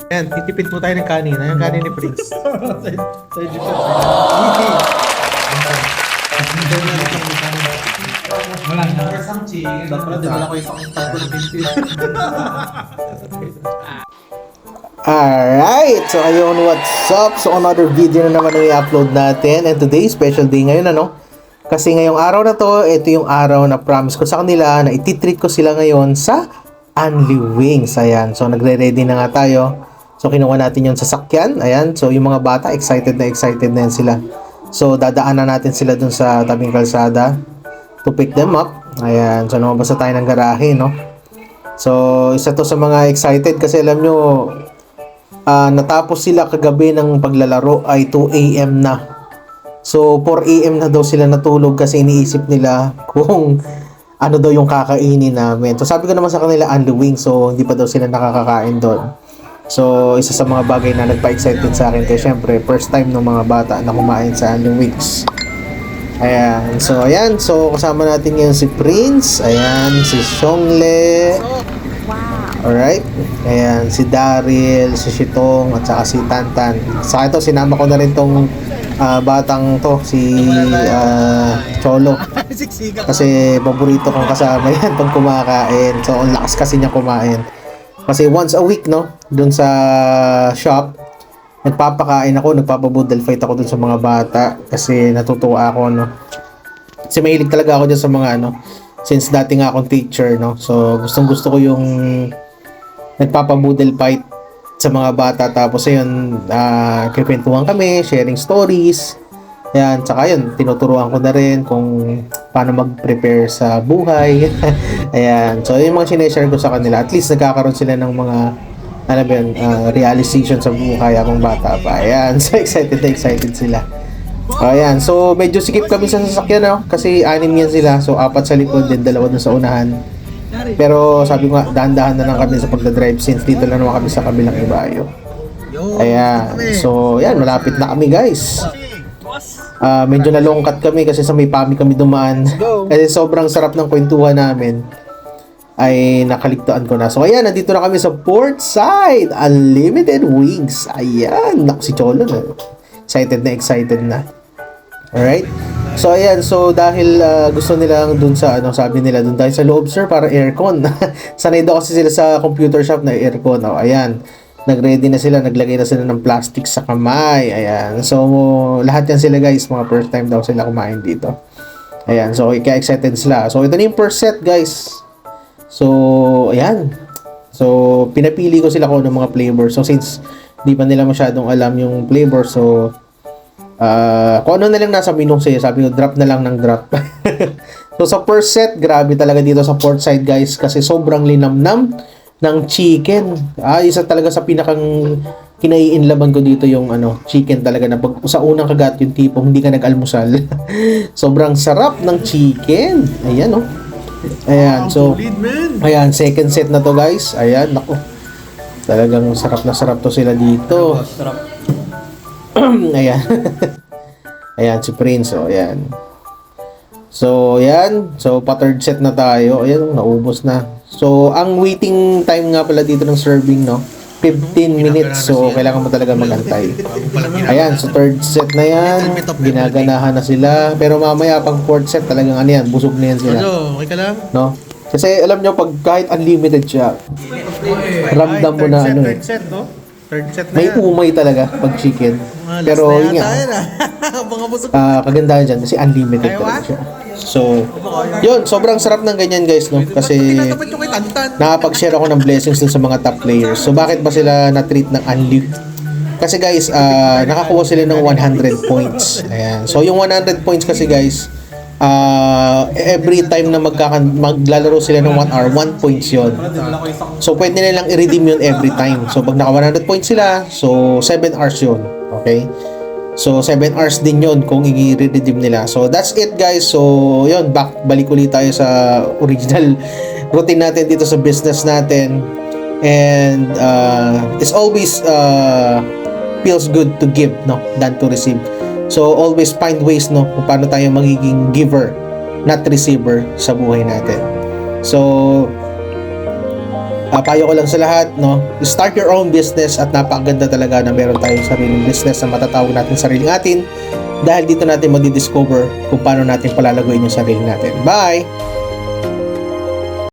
Ayan, titipid po tayo ng kanin. Ayan, kanin ni Prince. Wala na. Dapat wala ko isang Alright, so ayun, what's up? So another video na naman na i-upload natin. And today, special day ngayon, ano? Kasi ngayong araw na to, ito yung araw na promise ko sa kanila na ititreat ko sila ngayon sa Only Wings. Ayan, so nagre-ready na nga tayo. So kinuha natin yung sasakyan. Ayan, so yung mga bata, excited na yan sila. So dadaanan natin sila dun sa tabing kalsada to pick them up. Ayan, so lumabas na tayo ng garahe, no? So isa to sa mga excited kasi alam nyo, natapos sila kagabi ng paglalaro ay 2 AM na. So 4 AM na daw sila natulog kasi iniisip nila kung ano daw yung kakainin namin. So sabi ko naman sa kanila Only Wings, so hindi pa daw sila nakakakain doon. So isa sa mga bagay na nagpa-excited sa akin kasi syempre first time ng mga bata na kumain sa Only Wings. Ayan, so kasama natin yung si Prince, ayan, si Xiongli. Alright, ayan, si Daryl, si Shitong, at saka si Tantan. Sa ito, sinama ko na rin tong batang to, si Cholo. Kasi paborito kong kasama yan pag kumakain. So, ang lakas kasi niya kumain. Kasi once a week, no, dun sa shop, nagpapakain ako, nagpapabudel fight ako dun sa mga bata. Kasi natutuwa ako, no. Kasi mahilig talaga ako dyan sa mga, ano, since dati nga akong teacher, no. So, gustong-gusto ko yung nagpapabudel fight sa mga bata, tapos ayun, kikwentuhan kami, sharing stories, ayan, tsaka yun, tinuturuan ko na rin kung paano mag-prepare sa buhay. Ayan, so yung mga sineshare ko sa kanila, at least nagkakaroon sila ng mga, ano ba yun, realization sa buhay akong bata pa. Ayan, so excited sila. Ayan, so medyo sikip kami sa sasakyan, no? Kasi 6 yan sila, so 4 sa likod din, 2 dun sa unahan. Pero sabi ko nga, dahan-dahan na lang kami sa pagdadrive since dito lang naman kami sa kabilang ibayo. Ayan, so yan, malapit na kami guys. Medyo nalungkat kami kasi sa may pami kami dumaan. Kasi sobrang sarap ng kwentuhan namin ay nakaligtaan ko na. So ayan, nandito na kami sa Portside Unlimited Wings. Ayan, naku si Cholo na. Excited na. Alright. So ayan, so dahil gusto nilang dun sa ano, sabi nila dun tayo sa loob sir para aircon. Sanay daw kasi sila sa computer shop na aircon. Oh, ayan. Nagready na sila, naglagay na sila ng plastic sa kamay. Ayan. So lahat yan sila guys, mga first time daw sila kumain dito. Ayan, so kaya excited sila. So ito na yung first set guys. So ayan. So pinapili ko sila kung ano mga flavor. So since di pa nila masyadong alam yung flavor, so kung ano na lang nasa menu sa'yo, sabi ko, drop na lang ng drop. So, sa first set, grabe talaga dito sa Portside, guys, kasi sobrang linamnam ng chicken. Isa talaga sa pinakang kinaiinlaban ko dito yung ano, chicken talaga na pag sa unang kagat yung tipong hindi ka nag-almusal. Sobrang sarap ng chicken. Ayan, oh. Ayan, so, ayan, second set na to, guys. Ayan, naku. Talagang sarap na sarap to sila dito. Ayan. Ayan si Prince, oh, ayan. So, ayan. So, pa-third set na tayo. Ayan, naubos na. So, ang waiting time nga pala dito ng serving, no? 15 minutes. So, kailangan mo talaga magantay. Ayan, so third set na yan. Ginaganahan na sila. Pero mamaya, pang fourth set, talagang ano yan, busog na yan sila. Okay ka lang? No? Kasi alam nyo, pag kahit unlimited siya, ramdam mo na ano eh. Third set, no? Third set na May yan. umay talaga pag chicken. Pero yun nga, kagandahan dyan kasi unlimited talaga siya. So, yun, sobrang sarap ng ganyan guys, no? Kasi nakapag-share ako ng blessings dun sa mga top players. So, bakit ba sila na-treat ng unli? Kasi guys, nakakuha sila ng 100 points. Ayan. So, yung 100 points kasi guys, every time na maglalaro sila ng 1 hour, 1 points yun. So, pwede nilang i-redeem yun every time. So, pag naka 100 points sila, so 7 hours yun. Okay? So, 7 hours din yun kung i-redeem nila. So, that's it guys. So, yun, balik ulit tayo sa original routine natin dito sa business natin. And, it's always feels good to give, no, than to receive. So, always find ways, no, kung paano tayo magiging giver, not receiver sa buhay natin. So, payo ko lang sa lahat, no? Start your own business at napakaganda talaga na meron tayong sariling business na matatawag natin sariling atin dahil dito natin madi-discover kung paano natin palalaguin yung sarili natin. Bye!